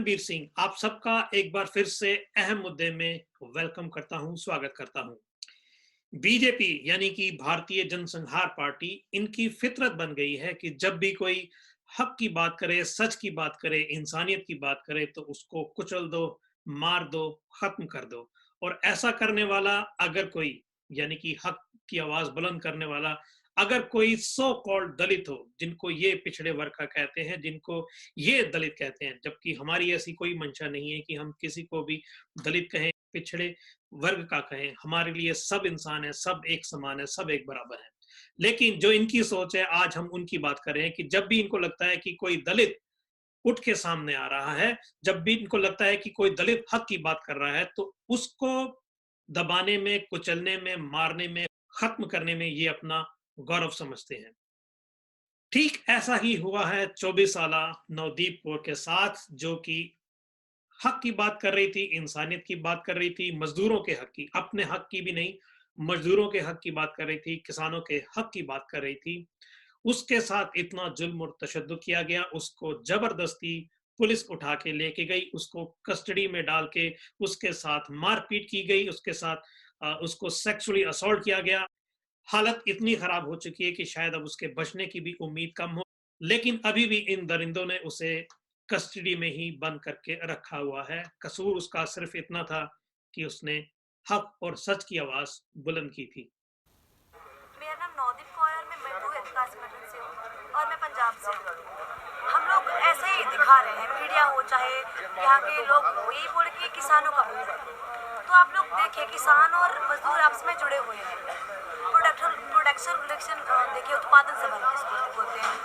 रणबीर सिंह, आप सबका एक बार फिर से अहम मुद्दे में वेलकम करता हूं, स्वागत करता हूं। बीजेपी यानी कि भारतीय जनसंघार पार्टी, इनकी फितरत बन गई है कि जब भी कोई हक की बात करे, सच की बात करे, इंसानियत की बात करे तो उसको कुचल दो, मार दो, खत्म कर दो। और ऐसा करने वाला अगर कोई, यानी कि हक की आवाज बुलंद करने वाला अगर कोई सो कॉल्ड दलित हो, जिनको ये पिछड़े वर्ग का कहते हैं, जिनको ये दलित कहते हैं, जबकि हमारी ऐसी कोई मंशा नहीं है कि हम किसी को भी दलित कहें, पिछड़े वर्ग का कहें। हमारे लिए सब इंसान है, सब एक समान है, सब एक बराबर है। लेकिन जो इनकी सोच है, आज हम उनकी बात कर रहे हैं कि जब भी इनको लगता है कि कोई दलित उठ के सामने आ रहा है, जब भी इनको लगता है कि कोई दलित हक की बात कर रहा है, तो उसको दबाने में, कुचलने में, मारने में, खत्म करने में ये अपना गौरव समझते हैं। ठीक ऐसा ही हुआ है 24 साला नवदीप कौर के साथ, जो कि हक की बात कर रही थी, इंसानियत की बात कर रही थी, मजदूरों के हक की, अपने हक की भी नहीं, मजदूरों के हक की बात कर रही थी, किसानों के हक की बात कर रही थी। उसके साथ इतना जुल्म और तशद्दुद किया गया, उसको जबरदस्ती पुलिस उठा के लेके गई, उसको कस्टडी में डाल के उसके साथ मारपीट की गई, उसके साथ उसको सेक्सुअली असॉल्ट किया गया। हालत इतनी खराब हो चुकी है कि शायद अब उसके बचने की भी उम्मीद कम हो। लेकिन अभी भी इन दरिंदों ने उसे कस्टडी में ही बंद करके रखा हुआ है। कसूर उसका सिर्फ इतना था कि उसने हक और सच की आवाज बुलंद की थी। मेरा नाम नवदीप कौर है और मैं मजदूर विकास संगठन से हूँ और मैं पंजाब से हूँ। हम लोग ऐसे ही दिखा रहे हैं, मीडिया हो चाहे यहाँ के लोग हो, यही बोल के किसानों का मुंह है। तो आप लोग देखिए, किसान और मजदूर आपस में जुड़े हुए हैं। प्रोडक्शन प्रोडक्शन देखिए, उत्पादन से बोलते हैं।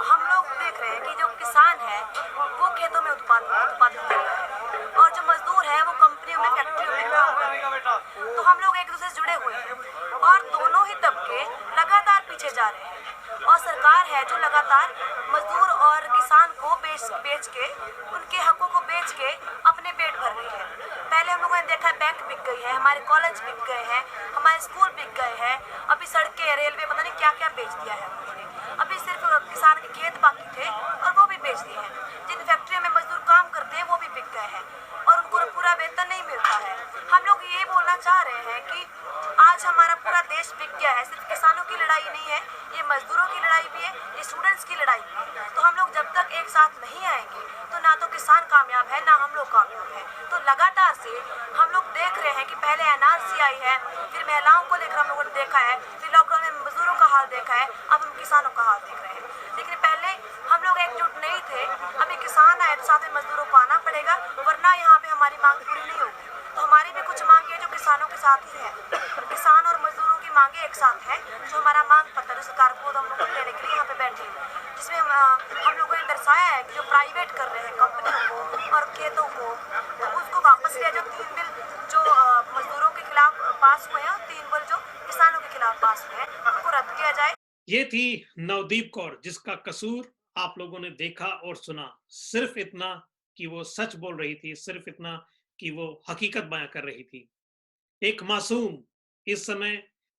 हम लोग देख रहे हैं कि जो किसान है वो खेतों में उत्पादन कर रहा है और जो मजदूर है वो कंपनियों में, फैक्ट्रियों में काम कर रहा है। तो हम लोग एक दूसरे से जुड़े हुए हैं और दोनों ही तबके लगातार पीछे जा रहे हैं और सरकार है जो लगातार मजदूर और किसान को बेच के, उनके हकों को बेच के अपने पेट भर रही है। पहले हम लोगों ने देखा बैंक बिक गई है, हमारे कॉलेज बिक गए हैं, हमारे स्कूल बिक गए हैं, अभी सड़कें, रेलवे, पता नहीं क्या क्या बेच दिया है उन्होंने। अभी सिर्फ किसान के खेत बाकी थे और वो भी बेच दिए हैं। जिन फैक्ट्रियों में मजदूर काम करते हैं वो भी बिक गए हैं और उनको पूरा वेतन नहीं मिलता है। हम लोग ये बोलना चाह रहे हैं कि आज हमारा पूरा देश बिक गया है। सिर्फ किसानों की लड़ाई नहीं है, ये मजदूरों की लड़ाई भी है, ये स्टूडेंट्स की लड़ाई भी है। तो हम लोग जब तक एक साथ नहीं आएंगे तो ना तो किसान कामयाब है, ना हम लोग कामयाब है। तो लगातार से हम लोग देख रहे हैं कि पहले एनआरसी आई है, फिर महिलाओं को लेकर हम लोगों ने देखा है, फिर लॉकडाउन में मजदूरों का हाल देखा है, अब हम किसानों का हाल देख रहे हैं। लेकिन पहले हम लोग एकजुट नहीं थे, अभी किसान आए तो साथ में मजदूरों को आना पड़ेगा, वरना यहाँ पे हमारी मांग पूरी नहीं होगी। तो हमारी भी कुछ मांगे जो किसानों के साथ ही है, किसान और मजदूरों की मांगे एक साथ है। जो हमारा मांग पत्र है सरकार को हम लोग लेने के लिए यहाँ पे बैठे हैं, जिसमें हम लोगों ने दर्शाया है कि जो प्राइवेट कर रहे हैं कंपनियों को और खेतों को, तो उसको वापस लिया। जो 3 बिल जो मजदूरों के खिलाफ पास हुए हैं और 3 बिल जो किसानों के खिलाफ पास हुए हैं, उनको रद्द किया जाए। ये थी नवदीप कौर, जिसका कसूर आप लोगों ने देखा और सुना। सिर्फ इतना कि वो सच बोल रही थी, सिर्फ इतना कि वो हकीकत बयां कर रही थी। एक मासूम इस समय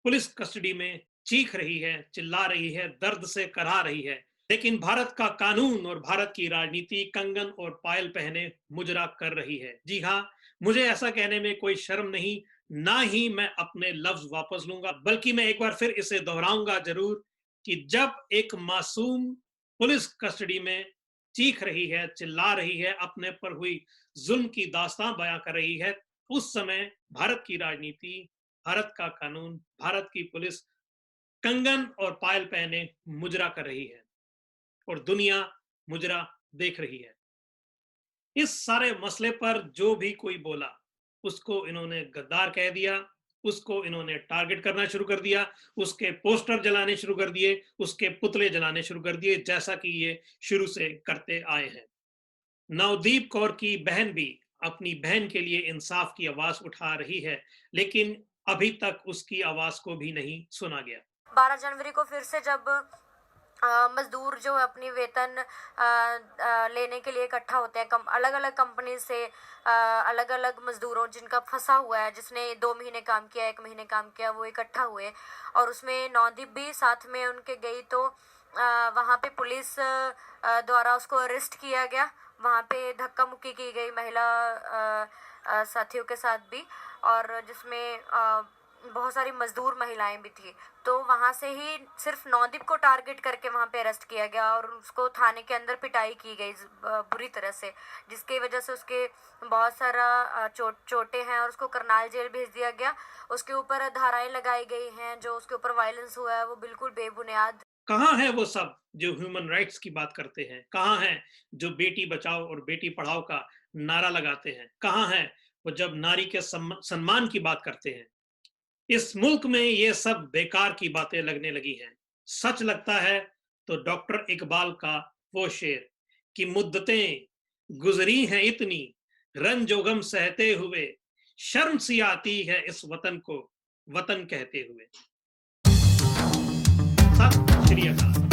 पुलिस कस्टडी में चीख रही है, चिल्ला रही है, दर्द से कराह रही है। लेकिन भारत का कानून और भारत की राजनीति कंगन और पायल पहने मुजरा कर रही है। जी हाँ, मुझे ऐसा कहने में कोई शर्म नहीं, ना ही मैं अपने लफ्ज वापस लूंगा, बल्कि मैं एक बार फिर इसे दोहराऊंगा जरूर कि जब एक मासूम पुलिस कस्टडी में चीख रही है, चिल्ला रही है, अपने पर हुई जुल्म की दास्तां बयां कर रही है, उस समय भारत की राजनीति, भारत का कानून, भारत की पुलिस कंगन और पायल पहने मुजरा कर रही है और दुनिया मुजरा देख रही है। इस सारे मसले पर जो भी कोई बोला, उसको इन्होंने गद्दार कह दिया, उसको इन्होंने टारगेट करना शुरू कर दिया, उसके पोस्टर जलाने शुरू कर दिए, उसके पुतले जलाने शुरू कर दिए, जैसा कि ये शुरू से करते आए हैं। नवदीप कौर की बहन भी अपनी बहन के लिए इंसाफ की आवाज उठा रही है, लेकिन अभी तक उसकी आवाज को भी नहीं सुना गया। 12 जनवरी को फिर से जब मजदूर जो है अपनी वेतन लेने के लिए इकट्ठा होते हैं, अलग अलग कंपनी से अलग अलग मजदूरों जिनका फंसा हुआ है, जिसने 2 महीने काम किया, 1 महीने काम किया, वो इकट्ठा हुए और उसमें नौदीप भी साथ में उनके गई। तो वहाँ पे पुलिस द्वारा उसको अरेस्ट किया गया वहाँ पे धक्का मुक्की की गई महिला साथियों के साथ भी, और जिसमें बहुत सारी मजदूर महिलाएं भी थी। तो वहाँ से ही सिर्फ नौदीप को टारगेट करके वहाँ पे अरेस्ट किया गया और उसको थाने के अंदर पिटाई की गई बुरी तरह से, जिसकी वजह से उसके बहुत सारा चोटें हैं और उसको करनाल जेल भेज दिया गया। उसके ऊपर धाराएं लगाई गई हैं, जो उसके ऊपर वायलेंस हुआ है वो बिल्कुल बेबुनियाद। कहाँ है वो सब जो ह्यूमन राइट्स की बात करते हैं? कहाँ है जो बेटी बचाओ और बेटी पढ़ाओ का नारा लगाते हैं? कहाँ है वो जब नारी के सम्मान की बात करते हैं? इस मुल्क में ये सब बेकार की बातें लगने लगी हैं। सच लगता है तो डॉक्टर इकबाल का वो शेर कि मुद्दतें गुजरी हैं इतनी, रंजोगम सहते हुए, शर्म सी आती है इस वतन को वतन कहते हुए। सत श्री अकाल।